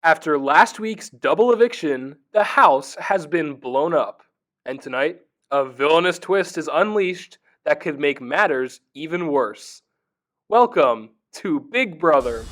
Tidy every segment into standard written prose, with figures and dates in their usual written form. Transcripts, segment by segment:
After last week's double eviction, the house has been blown up. And tonight, a villainous twist is unleashed that could make matters even worse. Welcome to Big Brother.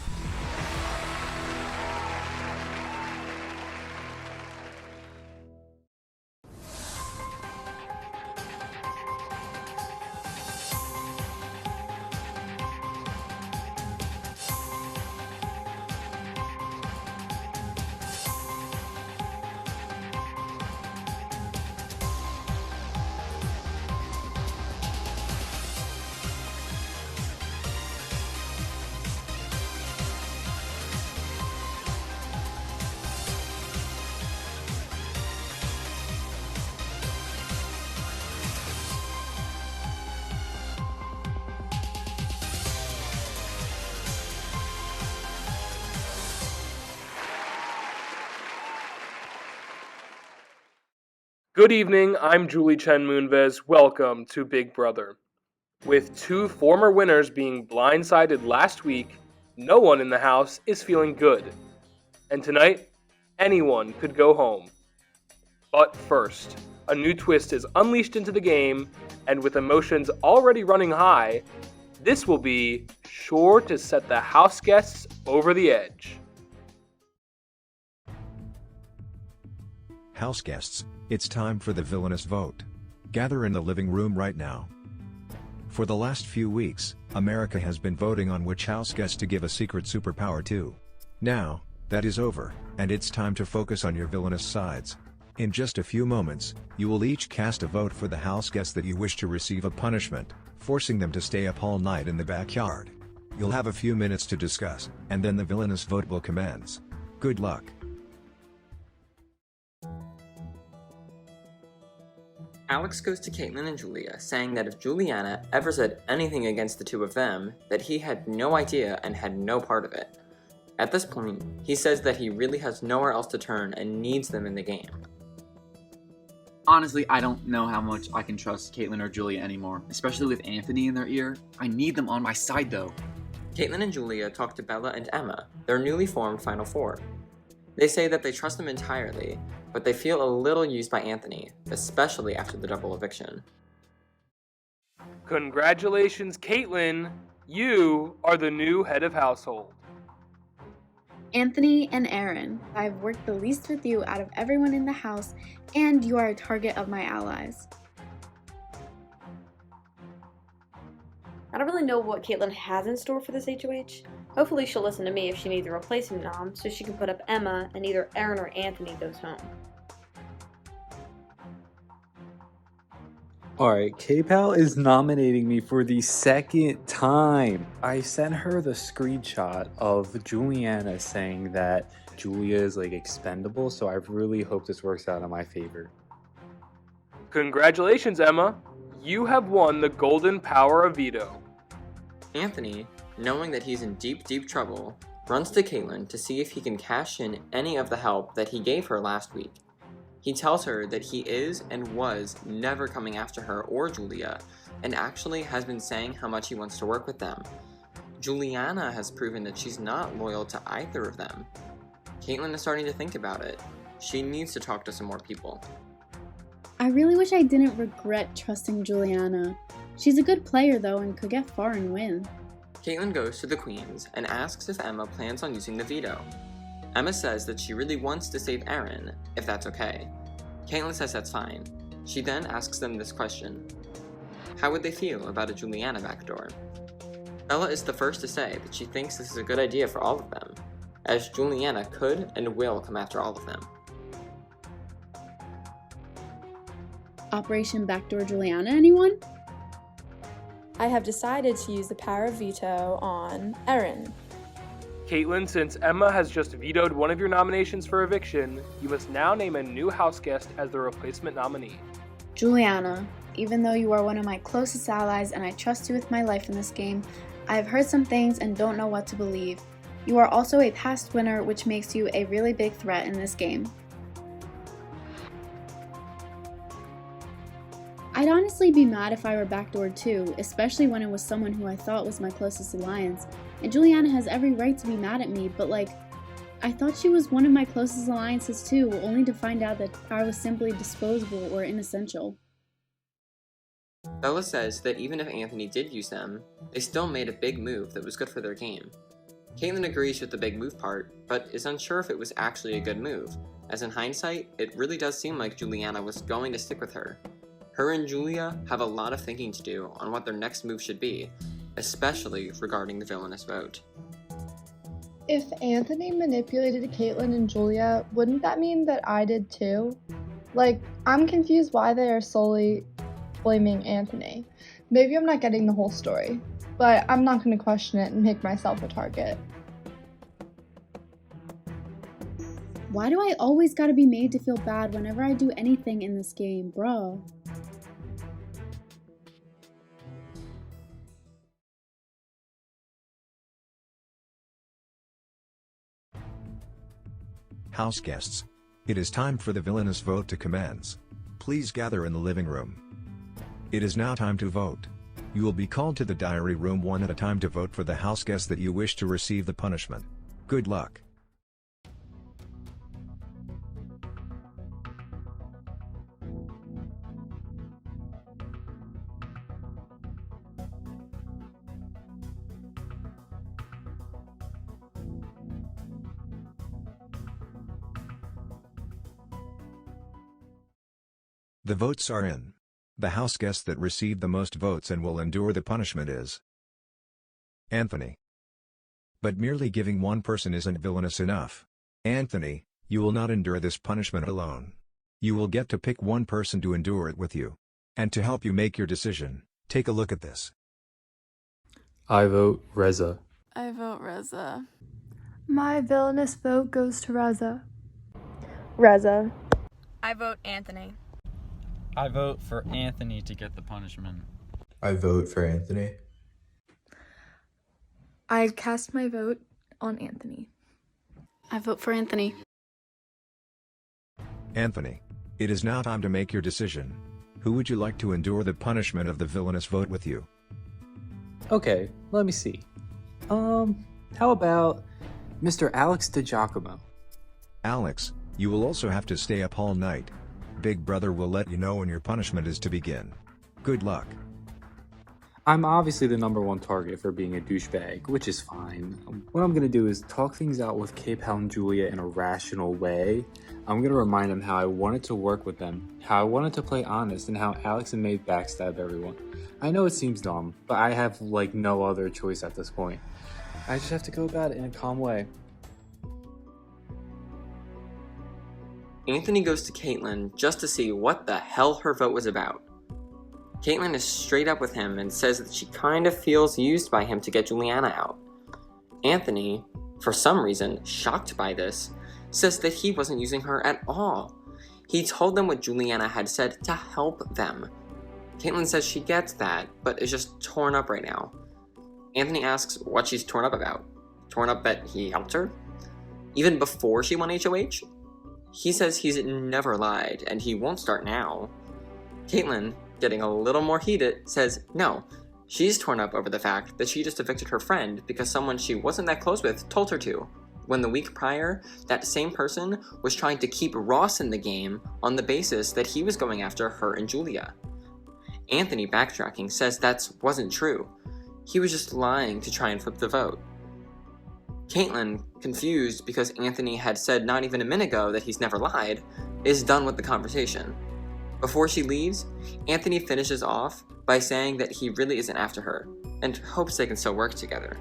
Good evening, I'm Julie Chen Moonves. Welcome to Big Brother. With two former winners being blindsided last week, no one in the house is feeling good. And tonight, anyone could go home. But first, a new twist is unleashed into the game, and with emotions already running high, this will be sure to set the house guests over the edge. House guests, it's time for the villainous vote. Gather in the living room right now. For the last few weeks, America has been voting on which house guest to give a secret superpower to. Now, that is over, and it's time to focus on your villainous sides. In just a few moments, you will each cast a vote for the house guest that you wish to receive a punishment, forcing them to stay up all night in the backyard. You'll have a few minutes to discuss, and then the villainous vote will commence. Good luck. Alex goes to Caitlin and Julia, saying that if Juliana ever said anything against the two of them, that he had no idea and had no part of it. At this point, he says that he really has nowhere else to turn and needs them in the game. Honestly, I don't know how much I can trust Caitlin or Julia anymore, especially with Anthony in their ear. I need them on my side though. Caitlin and Julia talk to Bella and Emma, their newly formed Final Four. They say that they trust him entirely, but they feel a little used by Anthony, especially after the double eviction. Congratulations, Caitlin! You are the new head of household. Anthony and Aaron, I've worked the least with you out of everyone in the house, and you are a target of my allies. I don't really know what Caitlin has in store for this HOH. Hopefully she'll listen to me if she needs a replacement nom, so she can put up Emma and either Aaron or Anthony goes home. Alright, K-Pal is nominating me for the second time. I sent her the screenshot of Juliana saying that Julia is like expendable, so I really hope this works out in my favor. Congratulations, Emma! You have won the golden power of veto. Anthony, knowing that he's in deep trouble, runs to Caitlin to see if he can cash in any of the help that he gave her last week. He tells her that he is and was never coming after her or Julia, and actually has been saying how much he wants to work with them. Juliana has proven that she's not loyal to either of them. Caitlin is starting to think about it. She needs to talk to some more people. I really wish I didn't regret trusting Juliana. She's a good player though and could get far and win. Caitlin goes to the Queens and asks if Emma plans on using the veto. Emma says that she really wants to save Aaron, if that's okay. Caitlin says that's fine. She then asks them this question. How would they feel about a Juliana backdoor? Bella is the first to say that she thinks this is a good idea for all of them, as Juliana could and will come after all of them. Operation Backdoor Juliana, anyone? I have decided to use the power of veto on Aaron. Caitlin, since Emma has just vetoed one of your nominations for eviction, you must now name a new house guest as the replacement nominee. Juliana, even though you are one of my closest allies and I trust you with my life in this game, I have heard some things and don't know what to believe. You are also a past winner, which makes you a really big threat in this game. I'd honestly be mad if I were backdoored too, especially when it was someone who I thought was my closest alliance. And Juliana has every right to be mad at me, but I thought she was one of my closest alliances too, only to find out that I was simply disposable or inessential. Bella says that even if Anthony did use them, they still made a big move that was good for their game. Caitlin agrees with the big move part, but is unsure if it was actually a good move, as in hindsight, it really does seem like Juliana was going to stick with her. Her and Julia have a lot of thinking to do on what their next move should be, especially regarding the villainous vote. If Anthony manipulated Caitlin and Julia, wouldn't that mean that I did too? Like, I'm confused why they are solely blaming Anthony. Maybe I'm not getting the whole story, but I'm not going to question it and make myself a target. Why do I always gotta be made to feel bad whenever I do anything in this game, bro? House guests. It is time for the villainous vote to commence. Please gather in the living room. It is now time to vote. You will be called to the diary room one at a time to vote for the house guest that you wish to receive the punishment. Good luck. The votes are in. The house guest that received the most votes and will endure the punishment is Anthony. But merely giving one person isn't villainous enough. Anthony, you will not endure this punishment alone. You will get to pick one person to endure it with you. And to help you make your decision, take a look at this. I vote Reza. I vote Reza. My villainous vote goes to Reza. Reza. I vote Anthony. I vote for Anthony to get the punishment. I vote for Anthony. I cast my vote on Anthony. I vote for Anthony. Anthony, it is now time to make your decision. Who would you like to endure the punishment of the villainous vote with you? Okay, let me see. How about Mr. Alex DiGiacomo? Alex, you will also have to stay up all night. Big Brother will let you know when your punishment is to begin. Good luck. I'm obviously the #1 target for being a douchebag, which is fine. What I'm gonna do is talk things out with K-Pal and Julia in a rational way. I'm gonna remind them how I wanted to work with them, how I wanted to play honest, and how Alex and Maeve backstab everyone. I know it seems dumb, but I have no other choice at this point. I just have to go about it in a calm way. Anthony goes to Caitlin just to see what the hell her vote was about. Caitlin is straight up with him and says that she kind of feels used by him to get Juliana out. Anthony, for some reason, shocked by this, says that he wasn't using her at all. He told them what Juliana had said to help them. Caitlin says she gets that, but is just torn up right now. Anthony asks what she's torn up about. Torn up that he helped her? Even before she won HOH? He says he's never lied, and he won't start now. Caitlin, getting a little more heated, says no, she's torn up over the fact that she just evicted her friend because someone she wasn't that close with told her to, when the week prior, that same person was trying to keep Ross in the game on the basis that he was going after her and Julia. Anthony, backtracking, says that wasn't true. He was just lying to try and flip the vote. Caitlin, confused because Anthony had said not even a minute ago that he's never lied, is done with the conversation. Before she leaves, Anthony finishes off by saying that he really isn't after her, and hopes they can still work together.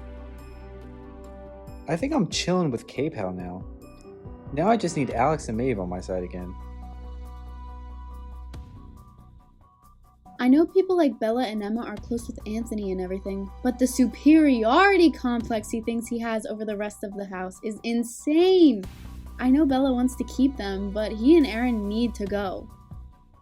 I think I'm chilling with K-Pal now. Now I just need Alex and Maeve on my side again. I know people like Bella and Emma are close with Anthony and everything, but the superiority complex he thinks he has over the rest of the house is insane. I know Bella wants to keep them, but he and Aaron need to go.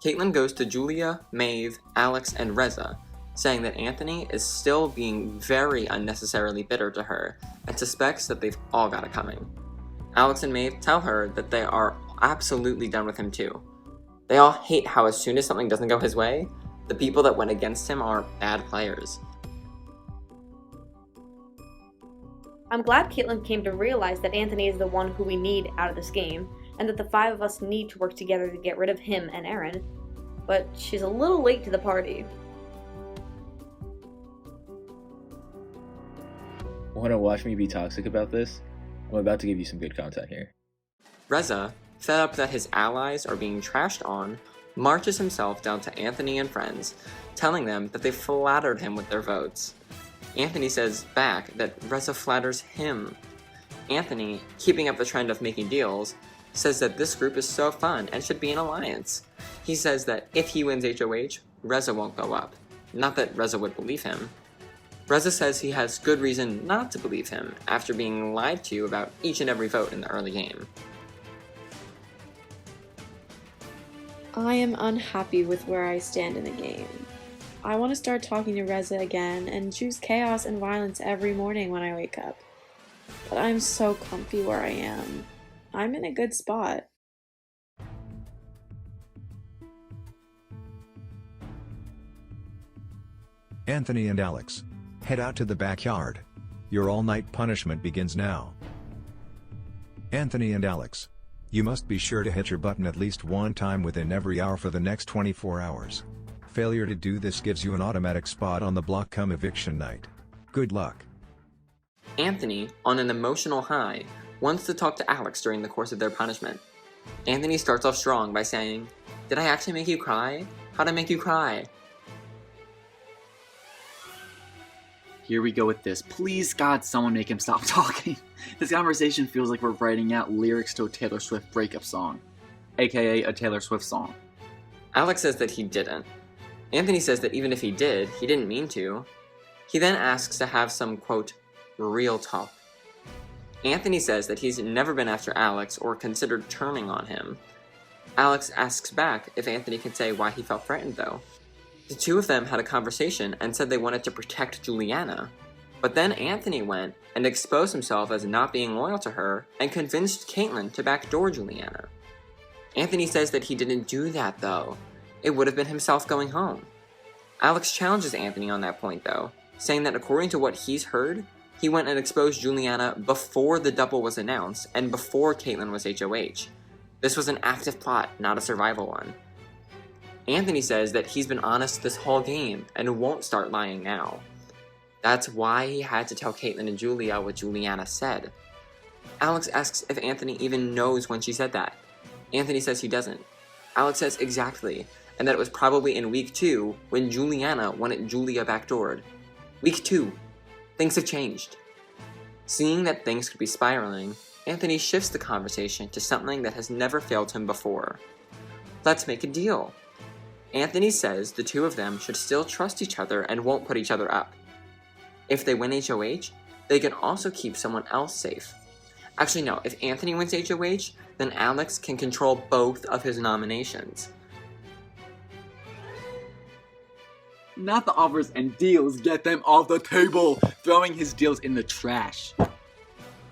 Caitlin goes to Julia, Maeve, Alex, and Reza, saying that Anthony is still being very unnecessarily bitter to her and suspects that they've all got it coming. Alex and Maeve tell her that they are absolutely done with him too. They all hate how as soon as something doesn't go his way, the people that went against him are bad players. I'm glad Caitlin came to realize that Anthony is the one who we need out of this game, and that the five of us need to work together to get rid of him and Aaron. But she's a little late to the party. Want to watch me be toxic about this? I'm about to give you some good content here. Reza, fed up that his allies are being trashed on, marches himself down to Anthony and friends, telling them that they flattered him with their votes. Anthony says back that Reza flatters him. Anthony, keeping up the trend of making deals, says that this group is so fun and should be an alliance. He says that if he wins HOH, Reza won't go up. Not that Reza would believe him. Reza says he has good reason not to believe him after being lied to about each and every vote in the early game. I am unhappy with where I stand in the game. I want to start talking to Reza again and choose chaos and violence every morning when I wake up. But I'm so comfy where I am. I'm in a good spot. Anthony and Alex, head out to the backyard. Your all-night punishment begins now. Anthony and Alex, you must be sure to hit your button at least one time within every hour for the next 24 hours. Failure to do this gives you an automatic spot on the block come eviction night. Good luck. Anthony, on an emotional high, wants to talk to Alex during the course of their punishment. Anthony starts off strong by saying, "Did I actually make you cry? How'd I make you cry?" Here we go with this. Please, God, someone make him stop talking. This conversation feels like we're writing out lyrics to a Taylor Swift breakup song, aka a Taylor Swift song. Alex says that he didn't. Anthony says that even if he did, he didn't mean to. He then asks to have some, quote, real talk. Anthony says that he's never been after Alex or considered turning on him. Alex asks back if Anthony can say why he felt threatened, though. The two of them had a conversation and said they wanted to protect Juliana. But then Anthony went and exposed himself as not being loyal to her and convinced Caitlin to backdoor Juliana. Anthony says that he didn't do that, though. It would have been himself going home. Alex challenges Anthony on that point, though, saying that according to what he's heard, he went and exposed Juliana before the double was announced and before Caitlin was HOH. This was an active plot, not a survival one. Anthony says that he's been honest this whole game and won't start lying now. That's why he had to tell Caitlin and Julia what Juliana said. Alex asks if Anthony even knows when she said that. Anthony says he doesn't. Alex says exactly, and that it was probably in week 2 when Juliana wanted Julia backdoored. Week 2. Things have changed. Seeing that things could be spiraling, Anthony shifts the conversation to something that has never failed him before. Let's make a deal. Anthony says the two of them should still trust each other and won't put each other up. If they win HOH, they can also keep someone else safe. Actually, no, if Anthony wins HOH, then Alex can control both of his nominations. Not the offers and deals, get them off the table, throwing his deals in the trash.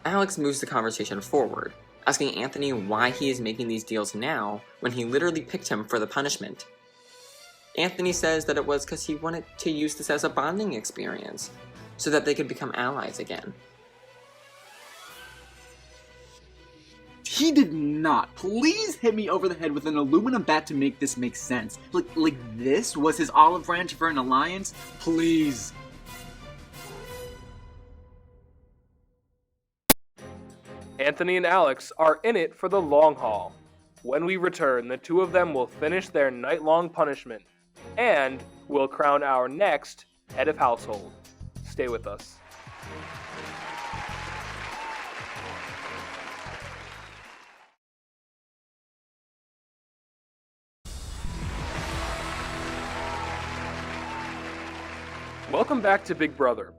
Alex moves the conversation forward, asking Anthony why he is making these deals now when he literally picked him for the punishment. Anthony says that it was because he wanted to use this as a bonding experience, so that they could become allies again. He did not. Please hit me over the head with an aluminum bat to make this make sense. Like this was his olive branch for an alliance? Please. Anthony and Alex are in it for the long haul. When we return, the two of them will finish their night-long punishment, and we'll crown our next head of household. Stay with us. Welcome back to Big Brother.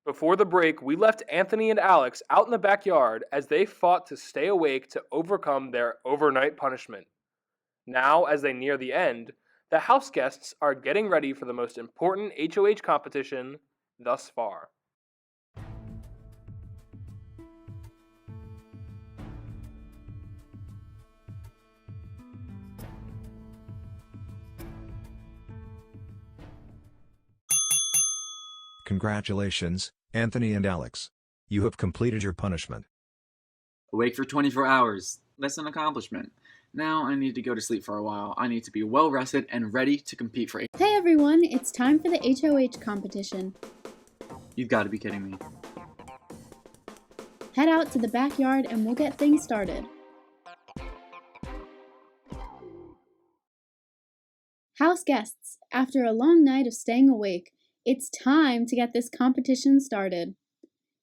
Before the break, we left Anthony and Alex out in the backyard as they fought to stay awake to overcome their overnight punishment. Now, as they near the end, the house guests are getting ready for the most important HOH competition thus far. Congratulations, Anthony and Alex. You have completed your punishment. Awake for 24 hours. That's an accomplishment. Now I need to go to sleep for a while. I need to be well rested and ready to compete for. Hey everyone, it's time for the HOH competition. You've got to be kidding me. Head out to the backyard and we'll get things started. House guests, after a long night of staying awake, it's time to get this competition started.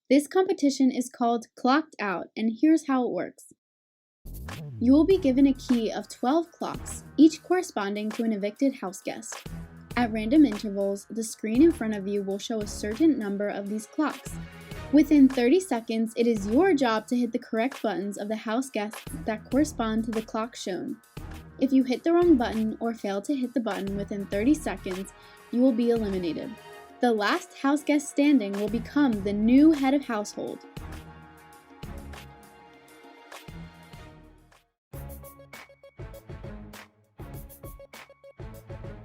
This competition is called Clocked Out, and here's how it works. You will be given a key of 12 clocks, each corresponding to an evicted house guest. At random intervals, the screen in front of you will show a certain number of these clocks. Within 30 seconds, it is your job to hit the correct buttons of the house guests that correspond to the clock shown. If you hit the wrong button or fail to hit the button within 30 seconds, you will be eliminated. The last house guest standing will become the new head of household.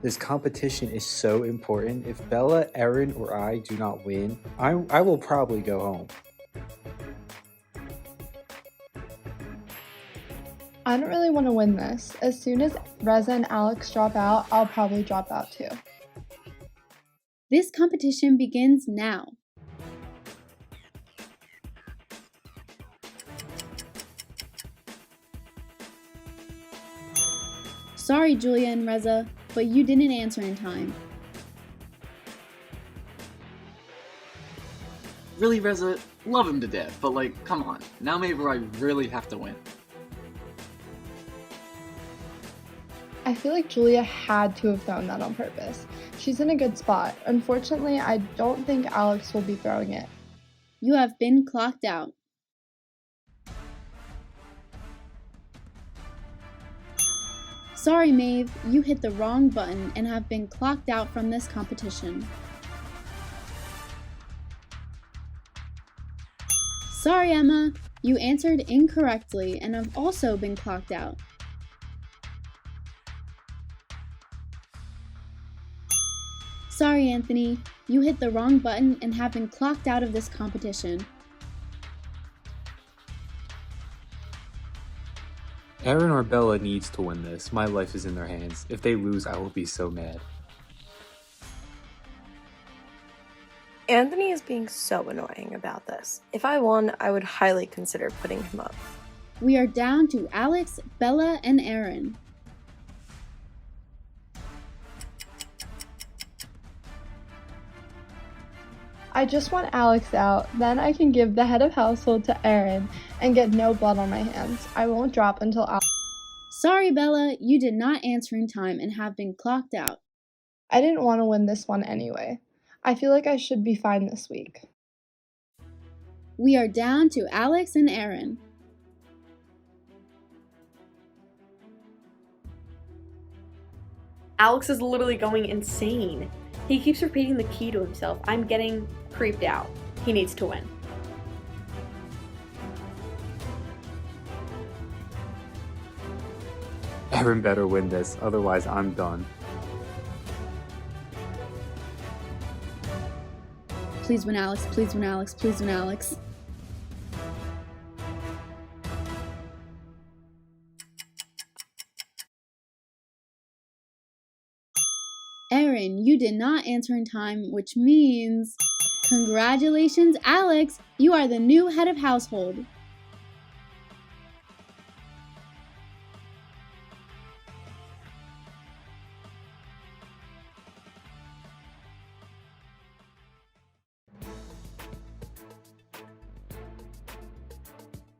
This competition is so important. If Bella, Erin, or I do not win, I will probably go home. I don't really want to win this. As soon as Reza and Alex drop out, I'll probably drop out too. This competition begins now. Sorry, Julia and Reza, but you didn't answer in time. Really, Reza? Love him to death, but like, come on. Now maybe I really have to win. I feel like Julia had to have thrown that on purpose. She's in a good spot. Unfortunately, I don't think Alex will be throwing it. You have been clocked out. Sorry, Maeve, you hit the wrong button and have been clocked out from this competition. Sorry, Emma, you answered incorrectly and have also been clocked out. Sorry, Anthony, you hit the wrong button and have been clocked out of this competition. Erin or Bella needs to win this. My life is in their hands. If they lose, I will be so mad. Anthony is being so annoying about this. If I won, I would highly consider putting him up. We are down to Alex, Bella, and Erin. I just want Alex out, then I can give the head of household to Erin and get no blood on my hands. I won't drop until Alex. Sorry, Bella, you did not answer in time and have been clocked out. I didn't want to win this one anyway. I feel like I should be fine this week. We are down to Alex and Erin. Alex is literally going insane. He keeps repeating the key to himself. I'm getting creeped out. He needs to win. Erin better win this, otherwise I'm done. Please win, Alex. Please win, Alex. Please win, Alex. Erin, you did not answer in time, which means... Congratulations, Alex! You are the new head of household.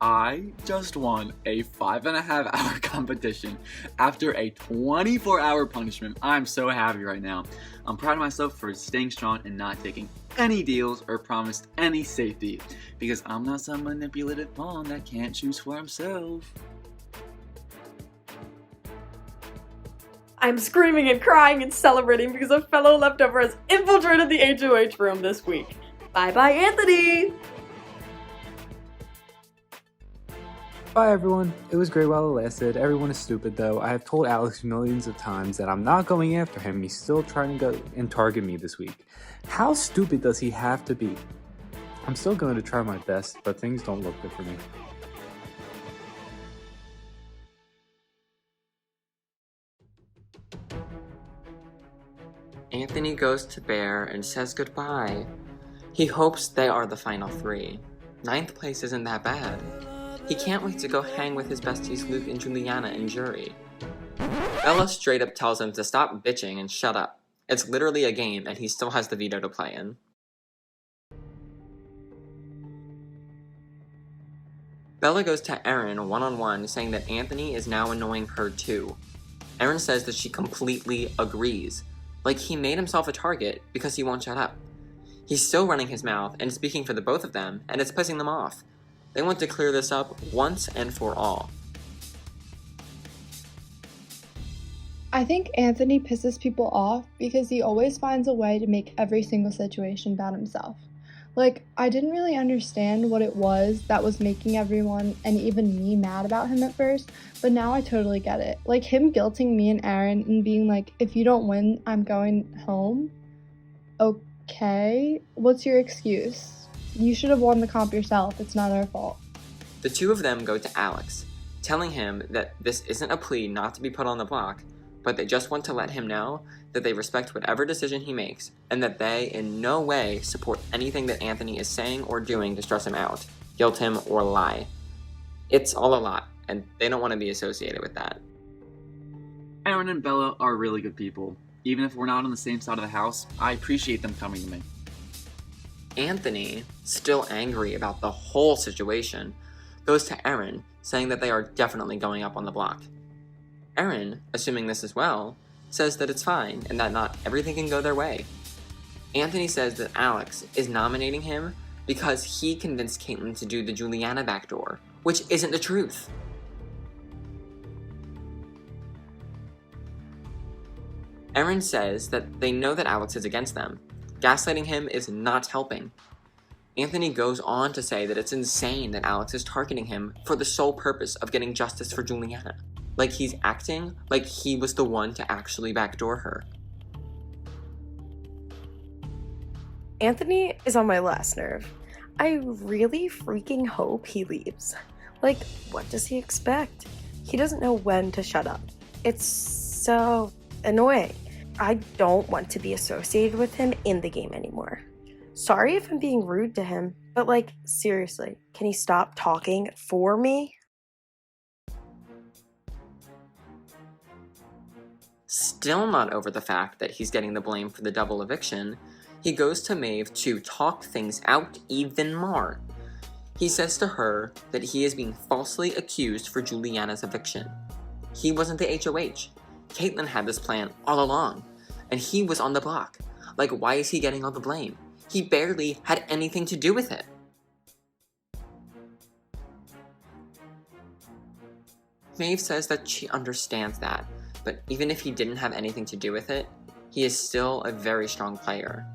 I just won a 5.5-hour competition after a 24-hour punishment. I'm so happy right now. I'm proud of myself for staying strong and not taking any deals or promised any safety, because I'm not some manipulative pawn that can't choose for himself. I'm screaming and crying and celebrating because a fellow leftover has infiltrated the HOH room this week. Bye bye, Anthony! Bye everyone. It was great while it lasted. Everyone is stupid though. I have told Alex millions of times that I'm not going after him and he's still trying to go and target me this week. How stupid does he have to be? I'm still going to try my best, but things don't look good for me. Anthony goes to Bear and says goodbye. He hopes they are the final 3. 9th place isn't that bad. He can't wait to go hang with his besties Luke and Juliana in jury. Bella straight up tells him to stop bitching and shut up. It's literally a game and he still has the veto to play in. Bella goes to Erin one-on-one saying that Anthony is now annoying her too. Erin says that she completely agrees. Like he made himself a target because he won't shut up. He's still running his mouth and speaking for the both of them, and it's pissing them off. They want to clear this up once and for all. I think Anthony pisses people off because he always finds a way to make every single situation about himself. Like, I didn't really understand what it was that was making everyone, and even me, mad about him at first, but now I totally get it. Like, him guilting me and Aaron and being like, if you don't win, I'm going home. Okay, what's your excuse? You should have won the comp yourself, it's not our fault. The two of them go to Alex, telling him that this isn't a plea not to be put on the block, but they just want to let him know that they respect whatever decision he makes, and that they in no way support anything that Anthony is saying or doing to stress him out, guilt him, or lie. It's all a lot, and they don't want to be associated with that. Aaron and Bella are really good people. Even if we're not on the same side of the house, I appreciate them coming to me. Anthony, still angry about the whole situation, goes to Aaron, saying that they are definitely going up on the block. Aaron, assuming this as well, says that it's fine and that not everything can go their way. Anthony says that Alex is nominating him because he convinced Caitlyn to do the Juliana backdoor, which isn't the truth. Aaron says that they know that Alex is against them. Gaslighting him is not helping. Anthony goes on to say that it's insane that Alex is targeting him for the sole purpose of getting justice for Juliana. Like he's acting like he was the one to actually backdoor her. Anthony is on my last nerve. I really freaking hope he leaves. Like, what does he expect? He doesn't know when to shut up. It's so annoying. I don't want to be associated with him in the game anymore. Sorry if I'm being rude to him, but like, seriously, can he stop talking for me? Still not over the fact that he's getting the blame for the double eviction, he goes to Maeve to talk things out even more. He says to her that he is being falsely accused for Juliana's eviction. He wasn't the HOH. Caitlyn had this plan all along, and he was on the block. Like, why is he getting all the blame? He barely had anything to do with it. Maeve says that she understands that, but even if he didn't have anything to do with it, he is still a very strong player.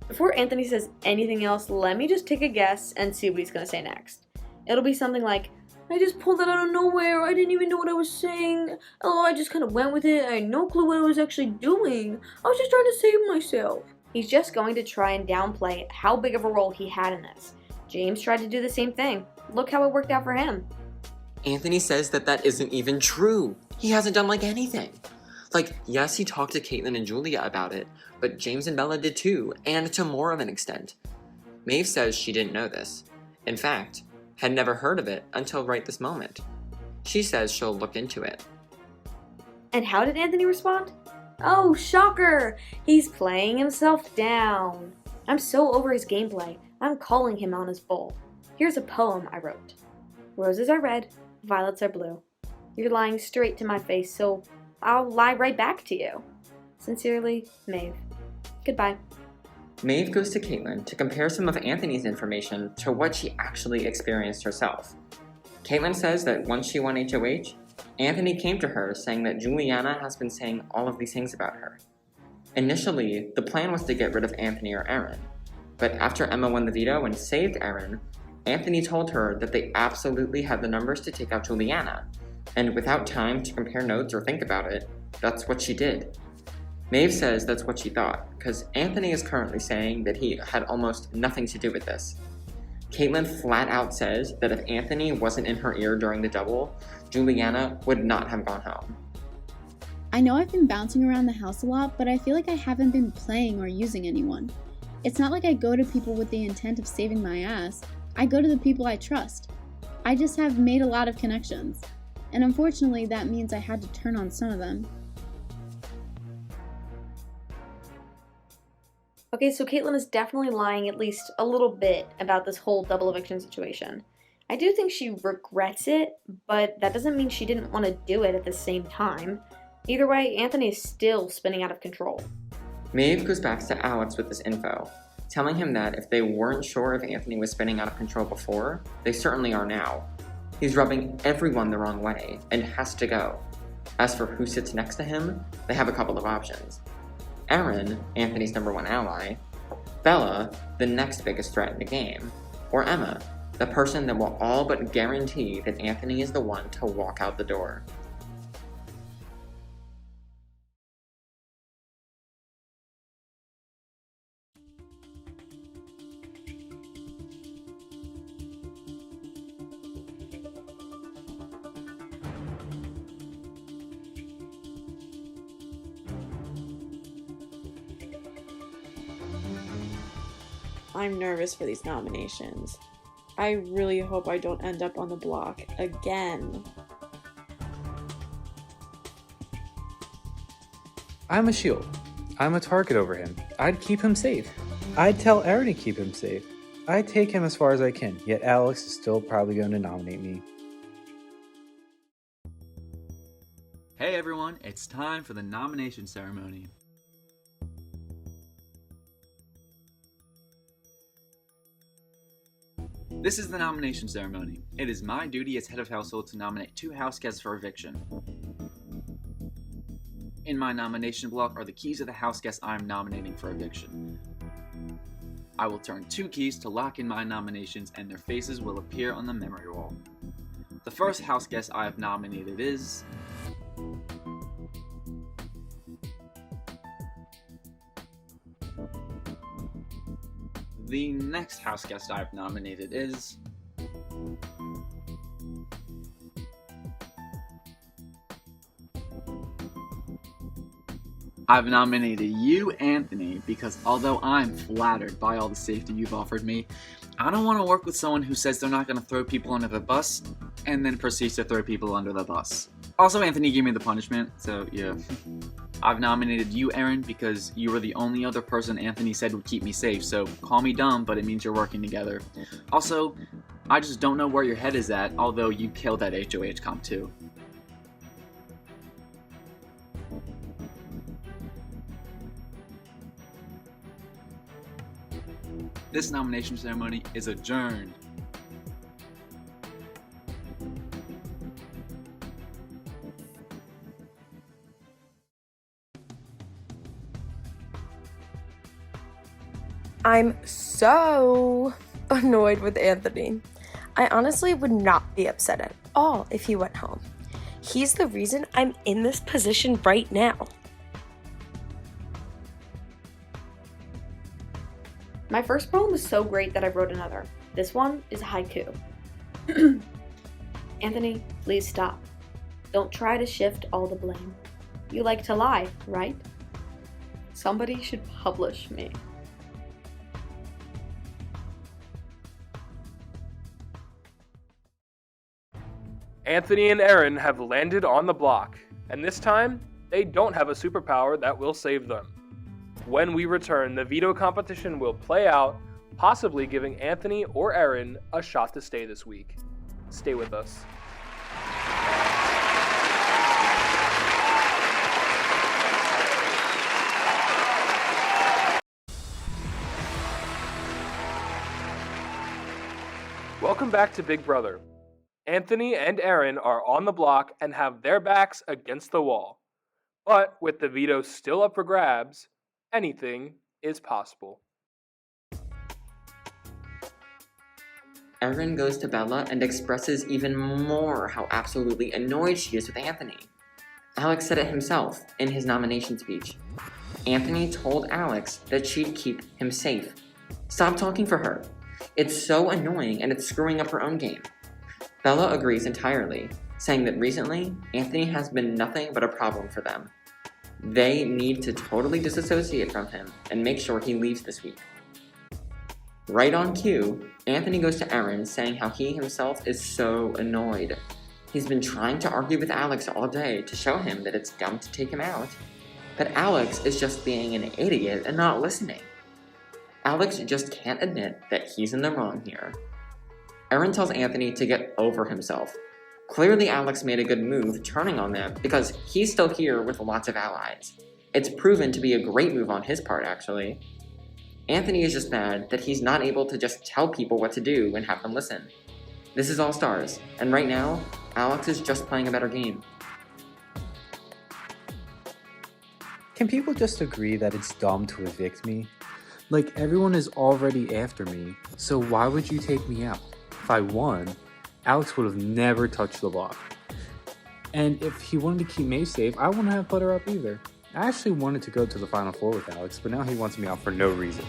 Before Anthony says anything else, let me just take a guess and see what he's going to say next. It'll be something like, I just pulled that out of nowhere, I didn't even know what I was saying, oh, I just kind of went with it, I had no clue what I was actually doing, I was just trying to save myself. He's just going to try and downplay how big of a role he had in this. James tried to do the same thing. Look how it worked out for him. Anthony says that that isn't even true. He hasn't done like anything. Like, yes, he talked to Caitlyn and Julia about it, but James and Bella did too, and to more of an extent. Maeve says she didn't know this. In fact, had never heard of it until right this moment. She says she'll look into it. And how did Anthony respond? Oh, shocker! He's playing himself down. I'm so over his gameplay, I'm calling him on his bull. Here's a poem I wrote. Roses are red, violets are blue. You're lying straight to my face, so I'll lie right back to you. Sincerely, Maeve. Goodbye. Maeve goes to Caitlyn to compare some of Anthony's information to what she actually experienced herself. Caitlyn says that once she won HOH, Anthony came to her saying that Juliana has been saying all of these things about her. Initially, the plan was to get rid of Anthony or Aaron, but after Emma won the veto and saved Aaron, Anthony told her that they absolutely had the numbers to take out Juliana, and without time to compare notes or think about it, that's what she did. Maeve says that's what she thought, because Anthony is currently saying that he had almost nothing to do with this. Caitlin flat out says that if Anthony wasn't in her ear during the double, Juliana would not have gone home. I know I've been bouncing around the house a lot, but I feel like I haven't been playing or using anyone. It's not like I go to people with the intent of saving my ass. I go to the people I trust. I just have made a lot of connections. And unfortunately, that means I had to turn on some of them. Okay, so Caitlin is definitely lying at least a little bit about this whole double eviction situation. I do think she regrets it, but that doesn't mean she didn't want to do it at the same time. Either way, Anthony is still spinning out of control. Maeve goes back to Alex with this info, telling him that if they weren't sure if Anthony was spinning out of control before, they certainly are now. He's rubbing everyone the wrong way and has to go. As for who sits next to him, they have a couple of options. Erin, Anthony's #1 ally, Bella, the next biggest threat in the game, or Emma, the person that will all but guarantee that Anthony is the one to walk out the door. I'm nervous for these nominations. I really hope I don't end up on the block again. I'm a shield. I'm a target over him. I'd keep him safe. I'd tell Erin to keep him safe. I'd take him as far as I can, yet Alex is still probably going to nominate me. Hey everyone, it's time for the nomination ceremony. This is the nomination ceremony. It is my duty as head of household to nominate 2 house guests for eviction. In my nomination block are the keys of the house guests I am nominating for eviction. I will turn 2 keys to lock in my nominations and their faces will appear on the memory wall. The first house guest I have nominated is... The next house guest I've nominated is... I've nominated you, Anthony, because although I'm flattered by all the safety you've offered me, I don't want to work with someone who says they're not going to throw people under the bus and then proceeds to throw people under the bus. Also, Anthony gave me the punishment, so yeah. I've nominated you, Erin, because you were the only other person Anthony said would keep me safe, so call me dumb, but it means you're working together. Also, I just don't know where your head is at, although you killed that HOH comp too. This nomination ceremony is adjourned. I'm so annoyed with Anthony. I honestly would not be upset at all if he went home. He's the reason I'm in this position right now. My first poem was so great that I wrote another. This one is a haiku. Anthony, please stop. Don't try to shift all the blame. You like to lie, right? Somebody should publish me. Anthony and Erin have landed on the block, and this time, they don't have a superpower that will save them. When we return, the veto competition will play out, possibly giving Anthony or Erin a shot to stay this week. Stay with us. Welcome back to Big Brother. Anthony and Erin are on the block and have their backs against the wall. But with the veto still up for grabs, anything is possible. Erin goes to Bella and expresses even more how absolutely annoyed she is with Anthony. Alex said it himself in his nomination speech. Anthony told Alex that she'd keep him safe. Stop talking for her. It's so annoying and it's screwing up her own game. Bella agrees entirely, saying that recently, Anthony has been nothing but a problem for them. They need to totally disassociate from him and make sure he leaves this week. Right on cue, Anthony goes to Erin saying how he himself is so annoyed. He's been trying to argue with Alex all day to show him that it's dumb to take him out, but Alex is just being an idiot and not listening. Alex just can't admit that he's in the wrong here. Erin tells Anthony to get over himself. Clearly Alex made a good move turning on them because he's still here with lots of allies. It's proven to be a great move on his part, actually. Anthony is just mad that he's not able to just tell people what to do and have them listen. This is All Stars, and right now, Alex is just playing a better game. Can people just agree that it's dumb to evict me? Like, everyone is already after me, so why would you take me out? If I won, Alex would have never touched the block. And if he wanted to keep May safe, I wouldn't have put her up either. I actually wanted to go to the Final Four with Alex, but now he wants me out for no reason.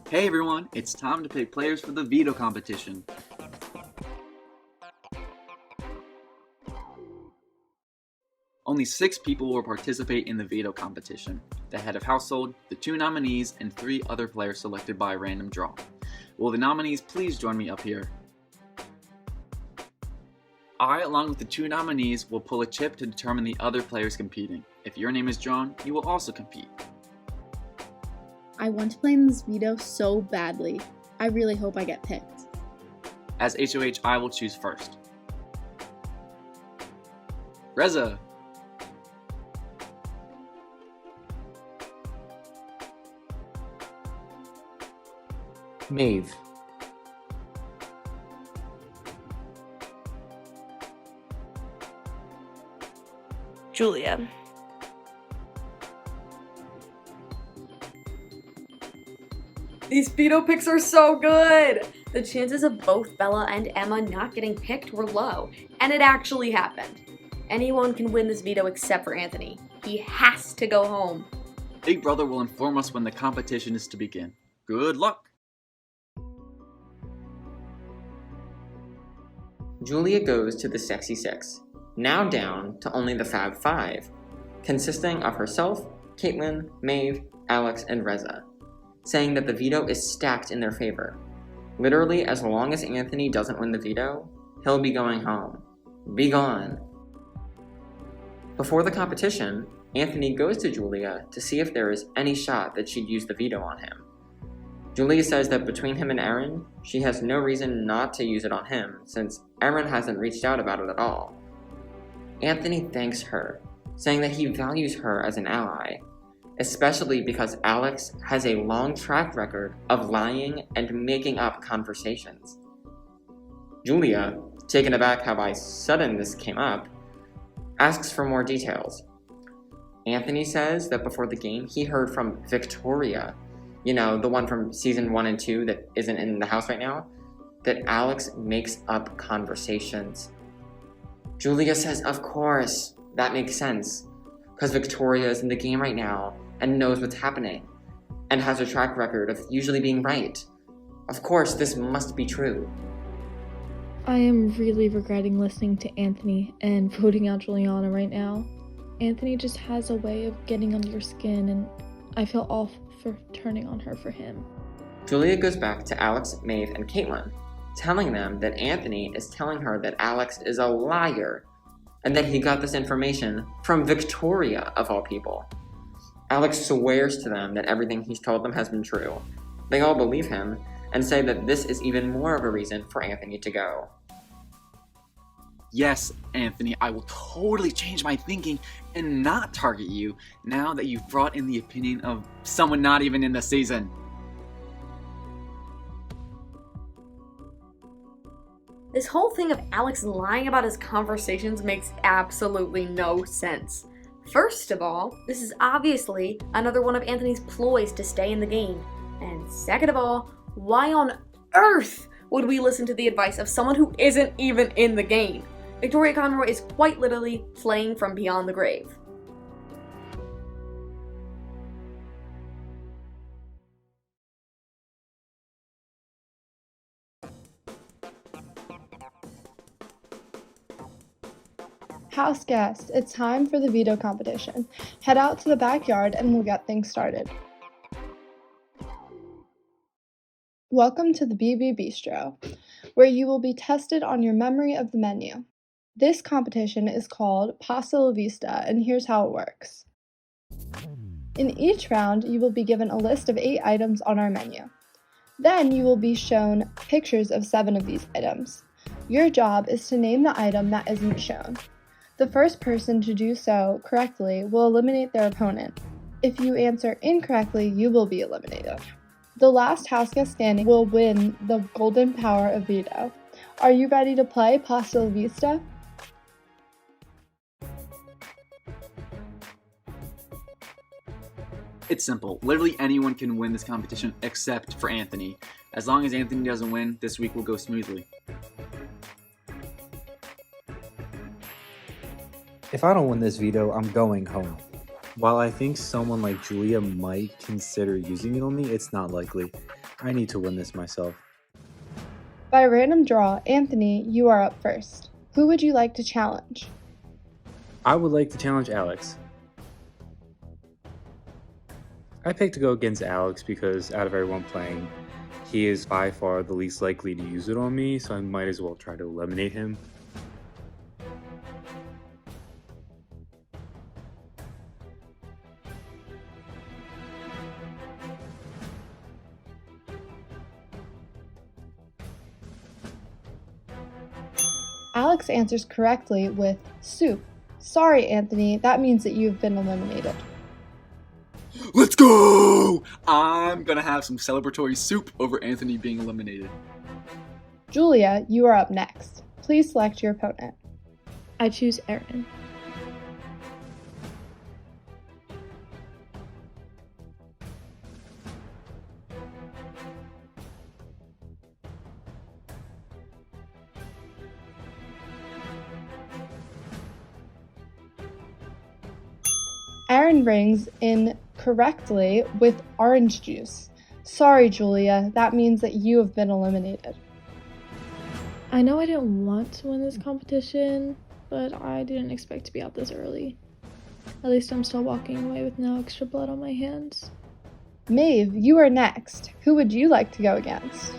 Hey everyone, it's time to pick players for the veto competition. Only 6 people will participate in the veto competition: the head of household, the 2 nominees, and 3 other players selected by a random draw. Will the nominees please join me up here? I, along with the 2 nominees, will pull a chip to determine the other players competing. If your name is drawn, you will also compete. I want to play in this veto so badly. I really hope I get picked. As HOH, I will choose first. Reza. Maeve. Julia. These veto picks are so good! The chances of both Bella and Emma not getting picked were low, and it actually happened. Anyone can win this veto except for Anthony. He has to go home. Big Brother will inform us when the competition is to begin. Good luck! Julia goes to the Sexy Six, now down to only the Fab Five, consisting of herself, Caitlyn, Maeve, Alex, and Reza, saying that the veto is stacked in their favor. Literally, as long as Anthony doesn't win the veto, he'll be going home. Be gone. Before the competition, Anthony goes to Julia to see if there is any shot that she'd use the veto on him. Julia says that between him and Erin, she has no reason not to use it on him, since Erin hasn't reached out about it at all. Anthony thanks her, saying that he values her as an ally, especially because Alex has a long track record of lying and making up conversations. Julia, taken aback how by sudden this came up, asks for more details. Anthony says that before the game he heard from Victoria, you know, the one from season 1 and 2 that isn't in the house right now, that Alex makes up conversations. Julia says, of course, that makes sense, because Victoria is in the game right now and knows what's happening, and has a track record of usually being right. Of course, this must be true. I am really regretting listening to Anthony and voting out Juliana right now. Anthony just has a way of getting under your skin, and I feel awful for turning on her for him. Julia goes back to Alex, Maeve, and Caitlyn, telling them that Anthony is telling her that Alex is a liar, and that he got this information from Victoria, of all people. Alex swears to them that everything he's told them has been true. They all believe him, and say that this is even more of a reason for Anthony to go. Yes, Anthony, I will totally change my thinking and not target you now that you've brought in the opinion of someone not even in the season. This whole thing of Alex lying about his conversations makes absolutely no sense. First of all, this is obviously another one of Anthony's ploys to stay in the game. And second of all, why on earth would we listen to the advice of someone who isn't even in the game? Victoria Conroy is quite literally playing from beyond the grave. House guest, it's time for the veto competition. Head out to the backyard and we'll get things started. Welcome to the BB Bistro, where you will be tested on your memory of the menu. This competition is called Pasta La Vista, and here's how it works. In each round, you will be given a list of 8 items on our menu. Then you will be shown pictures of 7 of these items. Your job is to name the item that isn't shown. The first person to do so correctly will eliminate their opponent. If you answer incorrectly, you will be eliminated. The last house guest standing will win the golden power of veto. Are you ready to play Pasta La Vista? It's simple. Literally anyone can win this competition except for Anthony. As long as Anthony doesn't win, this week will go smoothly. If I don't win this veto, I'm going home. While I think someone like Julia might consider using it on me, it's not likely. I need to win this myself. By random draw, Anthony, you are up first. Who would you like to challenge? I would like to challenge Alex. I picked to go against Alex because out of everyone playing, he is by far the least likely to use it on me, so I might as well try to eliminate him. Alex answers correctly with soup. Sorry, Anthony, that means that you've been eliminated. Let's go! I'm gonna have some celebratory soup over Anthony being eliminated. Julia, you are up next. Please select your opponent. I choose Erin. Erin rings in correctly with orange juice. Sorry, Julia, that means that you have been eliminated. I know I didn't want to win this competition, but I didn't expect to be out this early. At least I'm still walking away with no extra blood on my hands. Maeve, you are next. Who would you like to go against?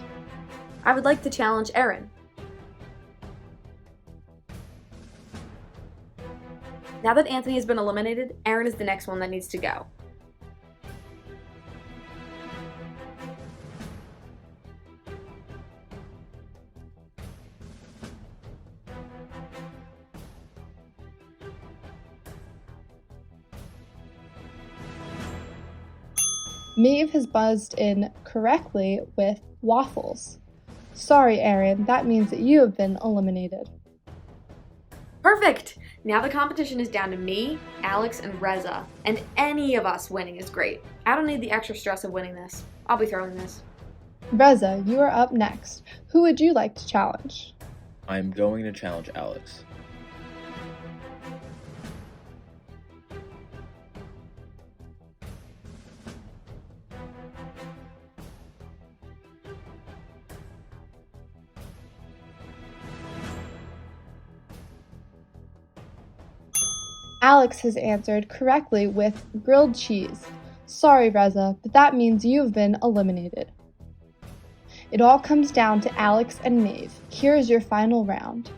I would like to challenge Erin. Now that Anthony has been eliminated, Erin is the next one that needs to go. Maeve has buzzed in correctly with waffles. Sorry, Erin, that means that you have been eliminated. Perfect! Now the competition is down to me, Alex, and Reza, and any of us winning is great. I don't need the extra stress of winning this. I'll be throwing this. Reza, you are up next. Who would you like to challenge? I'm going to challenge Alex. Alex has answered correctly with grilled cheese. Sorry, Reza, but that means you have been eliminated. It all comes down to Alex and Maeve. Here is your final round.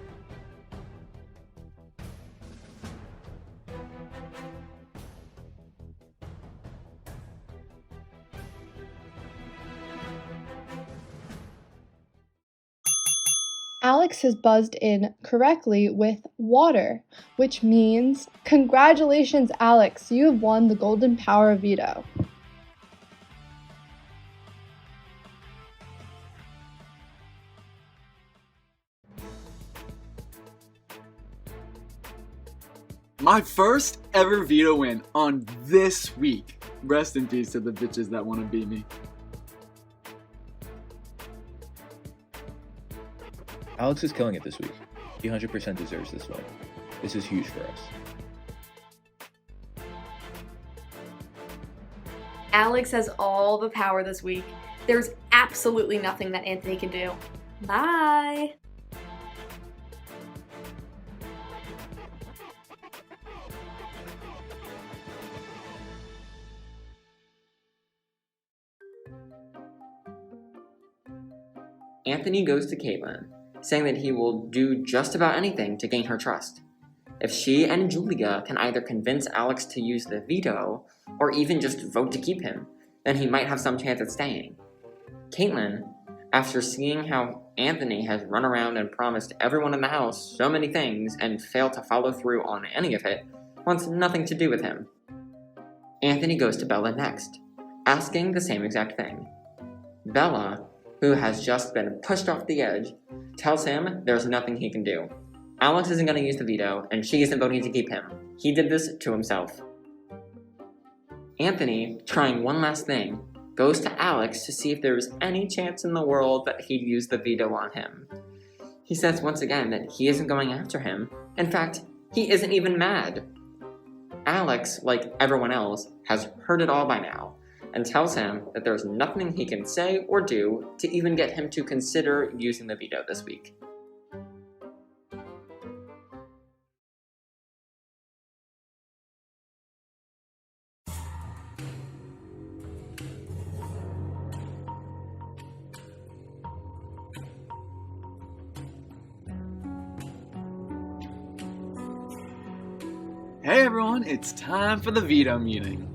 Alex has buzzed in correctly with water, which means congratulations, Alex, you have won the golden power of veto. My first ever veto win on this week. Rest in peace to the bitches that want to beat me. Alex is killing it this week. He 100% deserves this win. This is huge for us. Alex has all the power this week. There's absolutely nothing that Anthony can do. Bye! Anthony goes to Caitlin, saying that he will do just about anything to gain her trust. If she and Julia can either convince Alex to use the veto, or even just vote to keep him, then he might have some chance at staying. Caitlin, after seeing how Anthony has run around and promised everyone in the house so many things and failed to follow through on any of it, wants nothing to do with him. Anthony goes to Bella next, asking the same exact thing. Bella, who has just been pushed off the edge, tells him there's nothing he can do. Alex isn't going to use the veto, and she isn't voting to keep him. He did this to himself. Anthony, trying one last thing, goes to Alex to see if there is any chance in the world that he'd use the veto on him. He says once again that he isn't going after him. In fact, he isn't even mad. Alex, like everyone else, has heard it all by now, and tells him that there's nothing he can say or do to even get him to consider using the veto this week. Hey everyone, it's time for the veto meeting.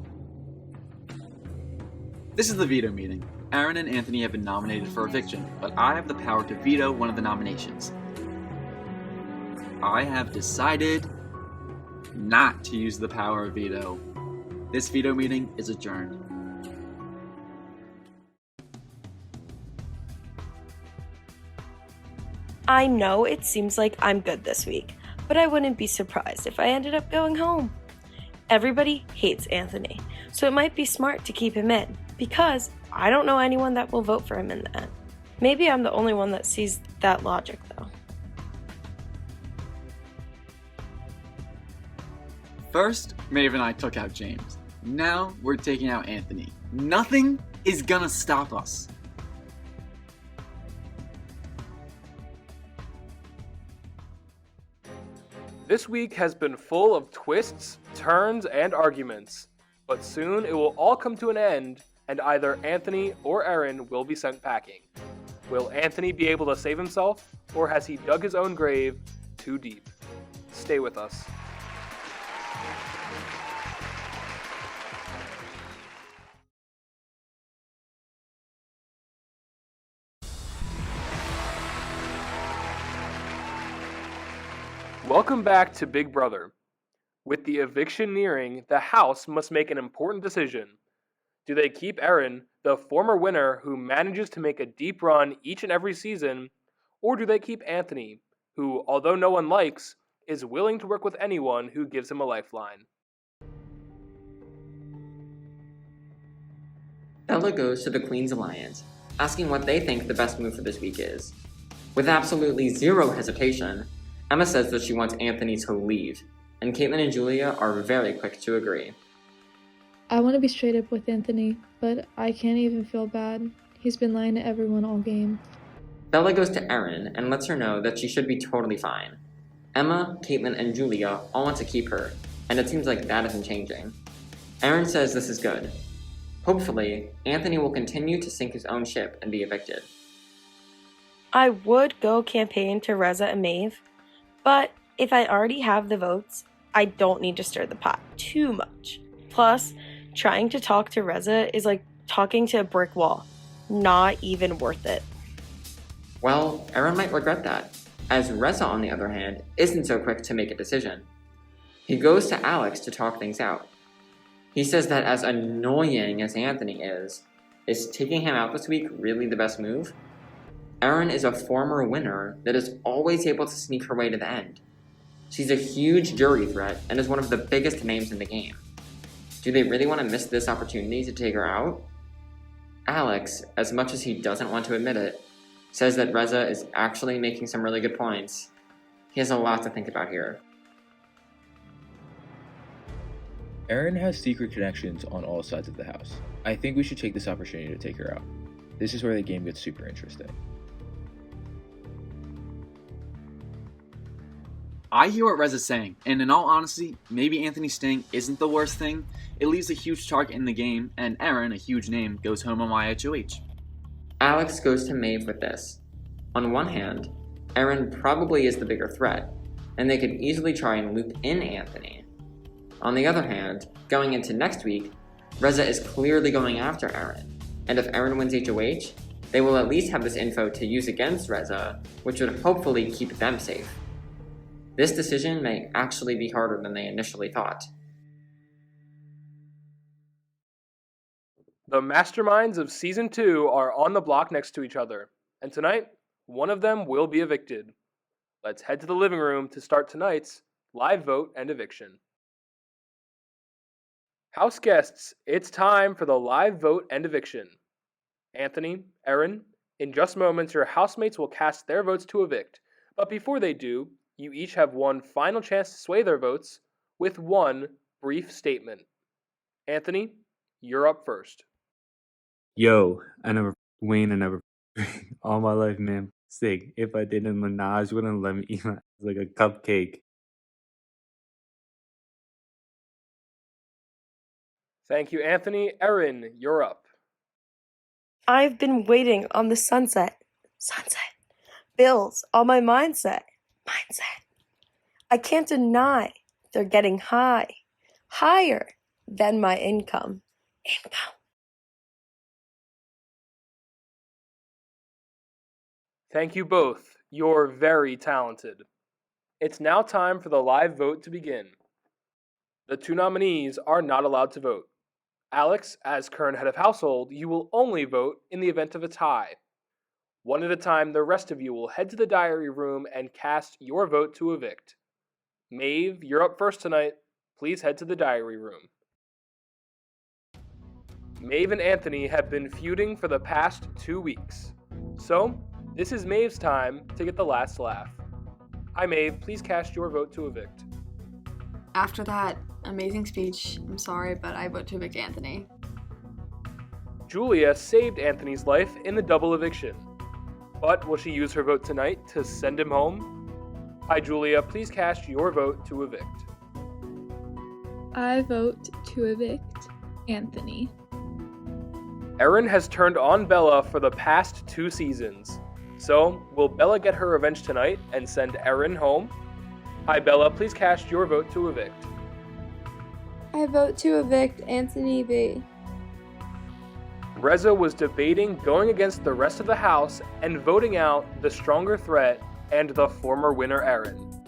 This is the veto meeting. Aaron and Anthony have been nominated for eviction, but I have the power to veto one of the nominations. I have decided not to use the power of veto. This veto meeting is adjourned. I know it seems like I'm good this week, but I wouldn't be surprised if I ended up going home. Everybody hates Anthony, so it might be smart to keep him in, because I don't know anyone that will vote for him in the end. Maybe I'm the only one that sees that logic, though. First, Maeve and I took out James. Now we're taking out Anthony. Nothing is gonna stop us. This week has been full of twists, turns, and arguments, but soon it will all come to an end, and either Anthony or Aaron will be sent packing. Will Anthony be able to save himself, or has he dug his own grave too deep? Stay with us. Welcome back to Big Brother. With the eviction nearing, the house must make an important decision. Do they keep Aaron, the former winner who manages to make a deep run each and every season, or do they keep Anthony, who, although no one likes, is willing to work with anyone who gives him a lifeline? Bella goes to the Queen's Alliance, asking what they think the best move for this week is. With absolutely zero hesitation, Emma says that she wants Anthony to leave, and Caitlin and Julia are very quick to agree. I want to be straight up with Anthony, but I can't even feel bad. He's been lying to everyone all game. Bella goes to Erin and lets her know that she should be totally fine. Emma, Caitlin, and Julia all want to keep her, and it seems like that isn't changing. Erin says this is good. Hopefully, Anthony will continue to sink his own ship and be evicted. I would go campaign to Reza and Maeve, but if I already have the votes, I don't need to stir the pot too much. Plus, trying to talk to Reza is like talking to a brick wall. Not even worth it. Well, Erin might regret that, as Reza, on the other hand, isn't so quick to make a decision. He goes to Alex to talk things out. He says that as annoying as Anthony is taking him out this week really the best move? Erin is a former winner that is always able to sneak her way to the end. She's a huge jury threat and is one of the biggest names in the game. Do they really want to miss this opportunity to take her out? Alex, as much as he doesn't want to admit it, says that Reza is actually making some really good points. He has a lot to think about here. Erin has secret connections on all sides of the house. I think we should take this opportunity to take her out. This is where the game gets super interesting. I hear what Reza's saying, and in all honesty, maybe Anthony staying isn't the worst thing. It leaves a huge target in the game, and Erin, a huge name, goes home on my HOH. Alex goes to Maeve with this. On one hand, Erin probably is the bigger threat, and they could easily try and loop in Anthony. On the other hand, going into next week, Reza is clearly going after Erin, and if Erin wins HOH, they will at least have this info to use against Reza, which would hopefully keep them safe. This decision may actually be harder than they initially thought. The masterminds of Season 2 are on the block next to each other, and tonight, one of them will be evicted. Let's head to the living room to start tonight's live vote and eviction. House guests, it's time for the live vote and eviction. Anthony, Erin, in just moments your housemates will cast their votes to evict, but before they do, you each have one final chance to sway their votes with one brief statement. Anthony, you're up first. Yo, I never Wayne, I never all my life, man. Sick. If I didn't, Minaj wouldn't let me eat my like a cupcake. Thank you, Anthony. Erin, you're up. I've been waiting on the sunset. Bills on my mindset. I can't deny they're getting higher than my income. Thank you both. You're very talented. It's now time for the live vote to begin. The two nominees are not allowed to vote. Alex, as current head of household, you will only vote in the event of a tie. One at a time, the rest of you will head to the diary room and cast your vote to evict. Maeve, you're up first tonight. Please head to the diary room. Maeve and Anthony have been feuding for the past 2 weeks. So, this is Maeve's time to get the last laugh. Hi Maeve, please cast your vote to evict. After that amazing speech, I'm sorry, but I vote to evict Anthony. Julia saved Anthony's life in the double eviction. But will she use her vote tonight to send him home? Hi Julia, please cast your vote to evict. I vote to evict Anthony. Erin has turned on Bella for the past 2 seasons. So, will Bella get her revenge tonight and send Erin home? Hi Bella, please cast your vote to evict. I vote to evict Anthony B. Reza was debating going against the rest of the house and voting out the stronger threat and the former winner Erin.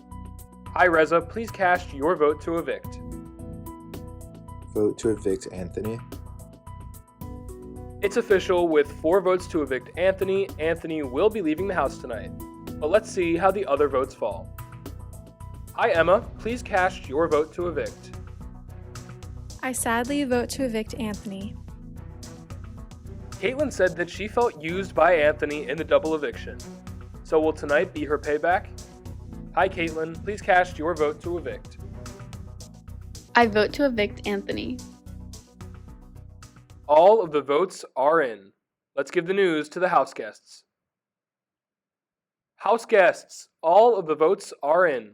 Hi Reza, please cast your vote to evict. Vote to evict Anthony. It's official, with 4 votes to evict Anthony. Anthony will be leaving the house tonight. But let's see how the other votes fall. Hi Emma, please cast your vote to evict. I sadly vote to evict Anthony. Caitlin said that she felt used by Anthony in the double eviction. So will tonight be her payback? Hi Caitlin, please cast your vote to evict. I vote to evict Anthony. All of the votes are in. Let's give the news to the house guests. House guests, all of the votes are in.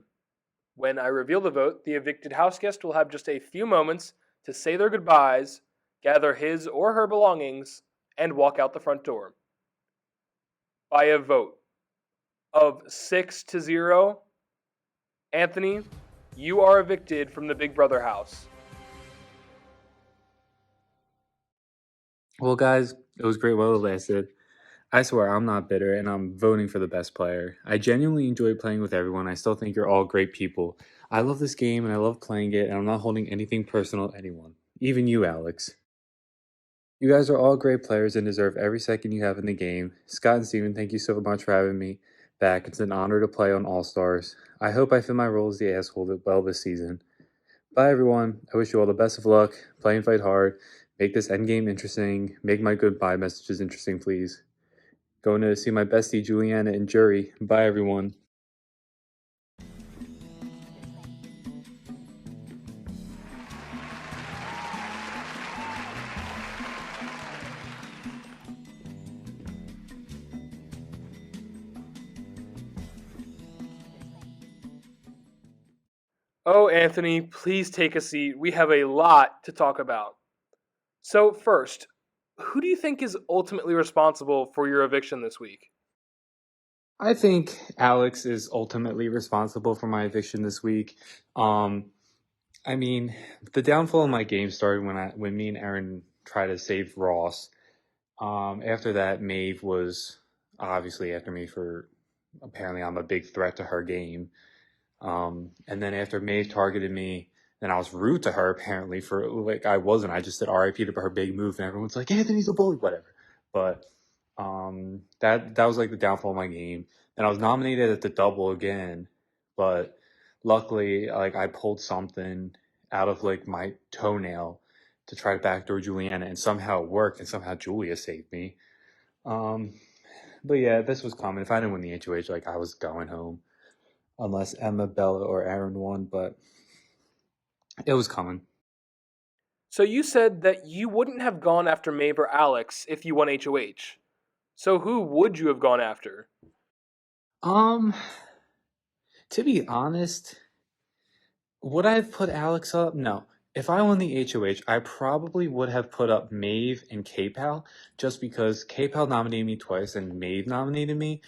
When I reveal the vote, the evicted house guest will have just a few moments to say their goodbyes, gather his or her belongings, and walk out the front door. By a vote of 6-0, Anthony, you are evicted from the Big Brother house. Well, guys, it was great while it lasted. I swear I'm not bitter, and I'm voting for the best player. I genuinely enjoy playing with everyone. I still think you're all great people. I love this game, and I love playing it, and I'm not holding anything personal to anyone. Even you, Alex. You guys are all great players and deserve every second you have in the game. Scott and Steven, thank you so much for having me back. It's an honor to play on All Stars. I hope I fill my role as the asshole well this season. Bye, everyone. I wish you all the best of luck. Play and fight hard. Make this endgame interesting. Make my goodbye messages interesting, please. going to see my bestie Juliana and Jury. Bye, everyone. Oh, Anthony, please take a seat. We have a lot to talk about. So, first, who do you think is ultimately responsible for your eviction this week? I think Alex is ultimately responsible for my eviction this week. I mean, the downfall of my game started when me and Aaron tried to save Ross. After that, Maeve was obviously after me for apparently I'm a big threat to her game. And then after Maeve targeted me, then I was rude to her apparently for like I wasn't. I just said RIP to her big move, and everyone's like Anthony's a bully, whatever. But that was like the downfall of my game. And I was nominated at the double again, but luckily like I pulled something out of like my toenail to try to backdoor Juliana, and somehow it worked, and somehow Julia saved me. But yeah, this was common. If I didn't win the HOH, like I was going home, unless Emma, Bella, or Aaron won. But it was coming. So you said that you wouldn't have gone after Maeve or Alex if you won HOH. So who would you have gone after? To be honest, would I have put Alex up? No. If I won the HOH, I probably would have put up Maeve and K-Pal, just because K-Pal nominated me twice and Maeve nominated me.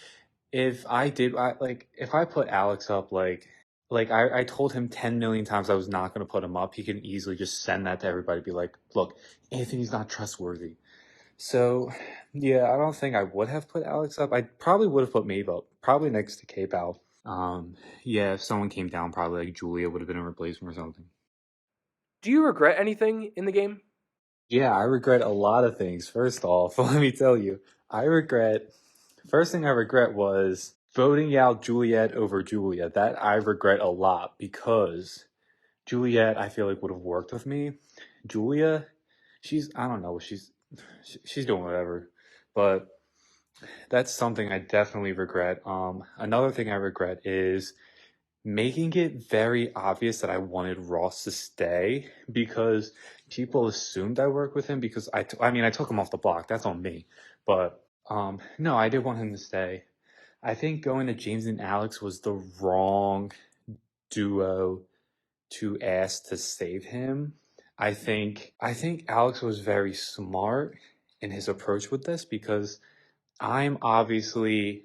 If I put Alex up, I told him 10 million times I was not going to put him up. He can easily just send that to everybody, be like, look, Anthony's not trustworthy. So, yeah, I don't think I would have put Alex up. I probably would have put Maeve up, probably next to K-Pal. Yeah, if someone came down, probably like Julia would have been a replacement or something. Do you regret anything in the game? Yeah, I regret a lot of things. First off, let me tell you, first thing I regret was voting out Juliet over Julia. That I regret a lot because Juliet, I feel like would have worked with me. Julia, I don't know, she's doing whatever, but that's something I definitely regret. Another thing I regret is making it very obvious that I wanted Ross to stay because people assumed I worked with him because I took him off the block. That's on me. But no, I did want him to stay. I think going to James and Alex was the wrong duo to ask to save him. I think Alex was very smart in his approach with this because I'm obviously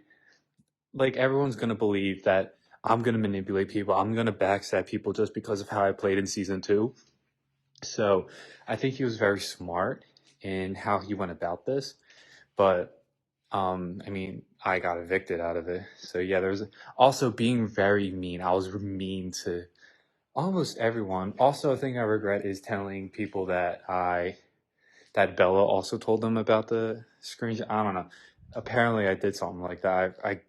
like everyone's gonna believe that I'm gonna manipulate people. I'm gonna backstab people just because of how I played in season 2. So I think he was very smart in how he went about this. But I got evicted out of it. So yeah, there's also being very mean. I was mean to almost everyone. Also, a thing I regret is telling people that Bella also told them about the screenshot. I don't know. Apparently, I did something like that. I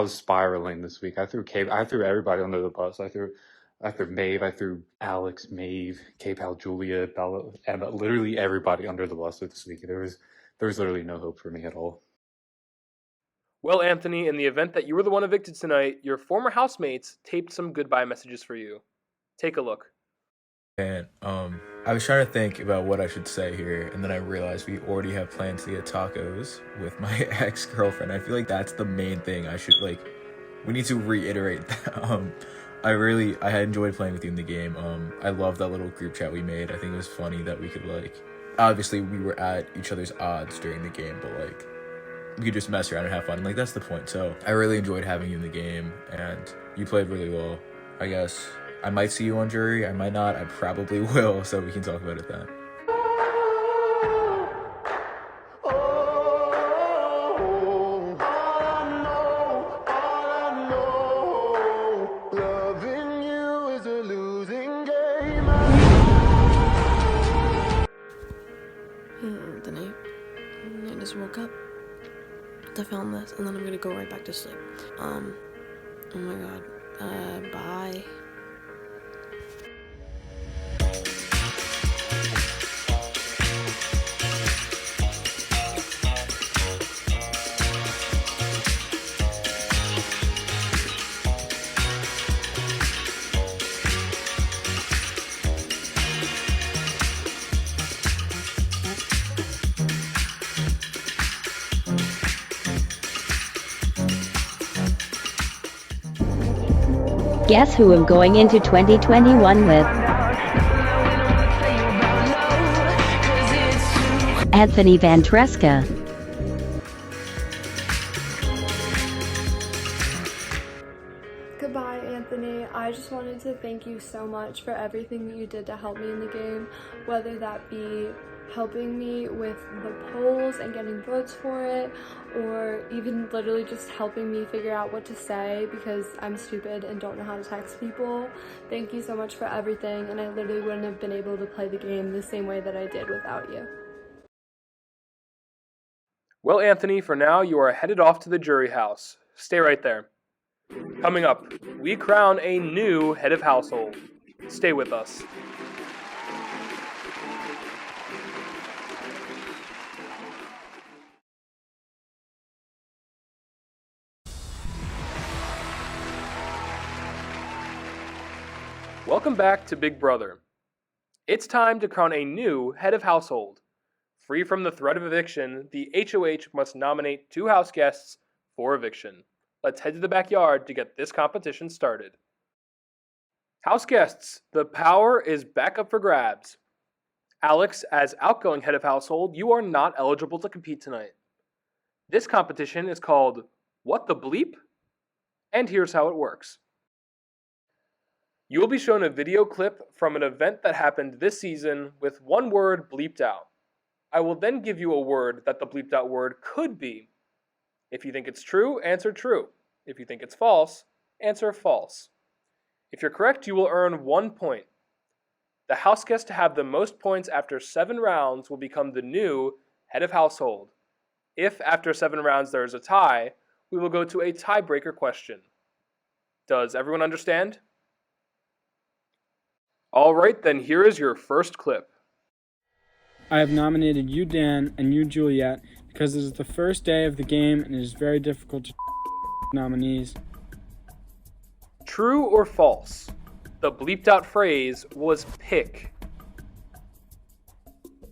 was spiraling this week. I threw everybody under the bus. I threw Maeve. I threw Alex, Maeve, K-Pal, Julia, Bella, Emma. Literally everybody under the bus this week. There was literally no hope for me at all. Well, Anthony, in the event that you were the one evicted tonight, your former housemates taped some goodbye messages for you. Take a look. And I was trying to think about what I should say here, and then I realized we already have plans to get tacos with my ex-girlfriend. I feel like that's the main thing I should we need to reiterate that. I had enjoyed playing with you in the game. I love that little group chat we made. I think it was funny that we could obviously we were at each other's odds during the game, but we could just mess around and have fun. That's the point. So I really enjoyed having you in the game, and you played really well. I guess I might see you on jury. I might not. I probably will, so we can talk about it then. Anthony, I just woke up to film this, and then I'm gonna go right back to sleep. Oh my god. Bye. Guess who I'm going into 2021 with? Anthony Van Tresca. Goodbye, Anthony. I just wanted to thank you so much for everything that you did to help me in the game, whether that be helping me with the polls and getting votes for it, or even literally just helping me figure out what to say because I'm stupid and don't know how to text people. Thank you so much for everything, and I literally wouldn't have been able to play the game the same way that I did without you. Well, Anthony, for now, you are headed off to the jury house. Stay right there. Coming up, we crown a new head of household. Stay with us. Welcome back to Big Brother. It's time to crown a new head of household. Free from the threat of eviction, the HOH must nominate 2 house guests for eviction. Let's head to the backyard to get this competition started. House guests, the power is back up for grabs. Alex, as outgoing head of household, you are not eligible to compete tonight. This competition is called What the Bleep? And here's how it works. You will be shown a video clip from an event that happened this season with one word bleeped out. I will then give you a word that the bleeped out word could be. If you think it's true, answer true. If you think it's false, answer false. If you're correct, you will earn 1 point. The house guest to have the most points after 7 rounds will become the new head of household. If after 7 rounds there is a tie, we will go to a tiebreaker question. Does everyone understand? Alright, then here is your first clip. I have nominated you, Dan, and you, Juliet, because this is the first day of the game and it is very difficult to nominees. True or false? The bleeped out phrase was pick.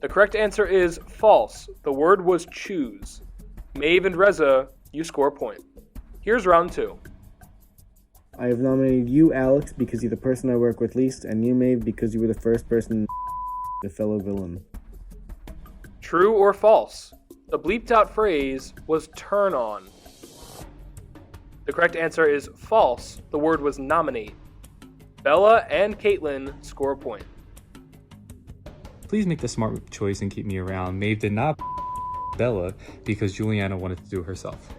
The correct answer is false. The word was choose. Maeve and Reza, you score a point. Here's round 2. I have nominated you, Alex, because you're the person I work with least, and you, Maeve, because you were the first person the fellow villain. True or false? The bleeped out phrase was turn on. The correct answer is false. The word was nominate. Bella and Caitlin score a point. Please make the smart choice and keep me around. Maeve did not Bella because Juliana wanted to do it herself.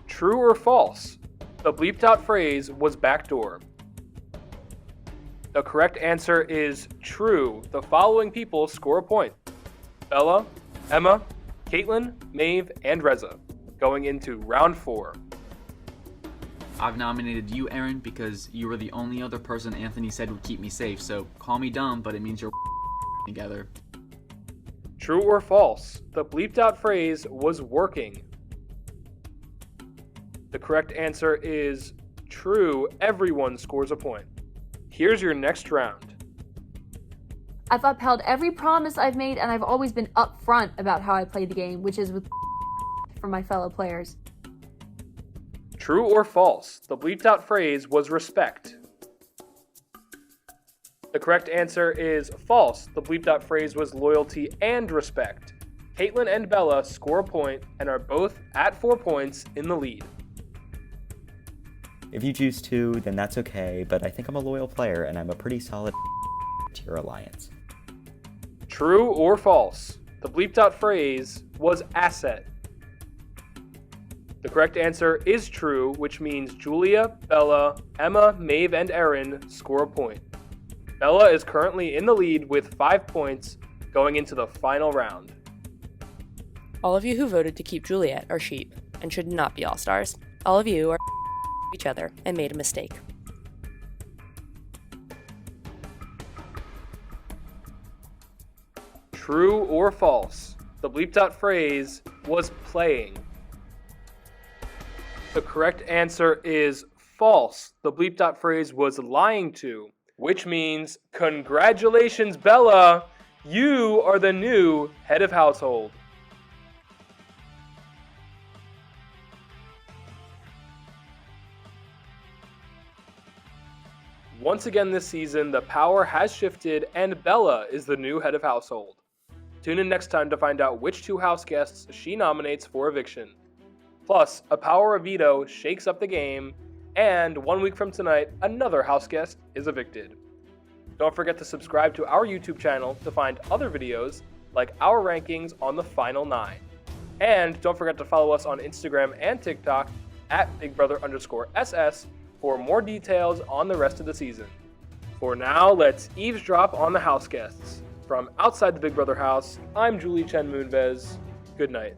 True or false? The bleeped out phrase was backdoor. The correct answer is true. The following people score a point. Bella, Emma, Caitlin, Maeve, and Reza. Going into round 4. I've nominated you, Aaron, because you were the only other person Anthony said would keep me safe, so call me dumb, but it means you're together. True or false? The bleeped out phrase was working. The correct answer is true. Everyone scores a point. Here's your next round. I've upheld every promise I've made, and I've always been upfront about how I play the game, which is with for my fellow players. True or false? The bleeped out phrase was respect. The correct answer is false. The bleeped out phrase was loyalty and respect. Caitlin and Bella score a point and are both at 4 points in the lead. If you choose 2, then that's okay, but I think I'm a loyal player and I'm a pretty solid to your alliance. True or false? The bleeped out phrase was asset. The correct answer is true, which means Julia, Bella, Emma, Maeve, and Erin score a point. Bella is currently in the lead with 5 points going into the final round. All of you who voted to keep Juliet are sheep and should not be all-stars. All of you are each other and made a mistake. True or false? The bleeped out phrase was playing. The correct answer is false. The bleeped out phrase was lying to, which means congratulations, Bella! You are the new head of household. Once again this season, the power has shifted and Bella is the new head of household. Tune in next time to find out which 2 house guests she nominates for eviction. Plus, a power of veto shakes up the game, and 1 week from tonight, another house guest is evicted. Don't forget to subscribe to our YouTube channel to find other videos like our rankings on the final 9. And don't forget to follow us on Instagram and TikTok at BigBrother_SS for more details on the rest of the season. For now, let's eavesdrop on the house guests. From outside the Big Brother house, I'm Julie Chen Moonves. Good night.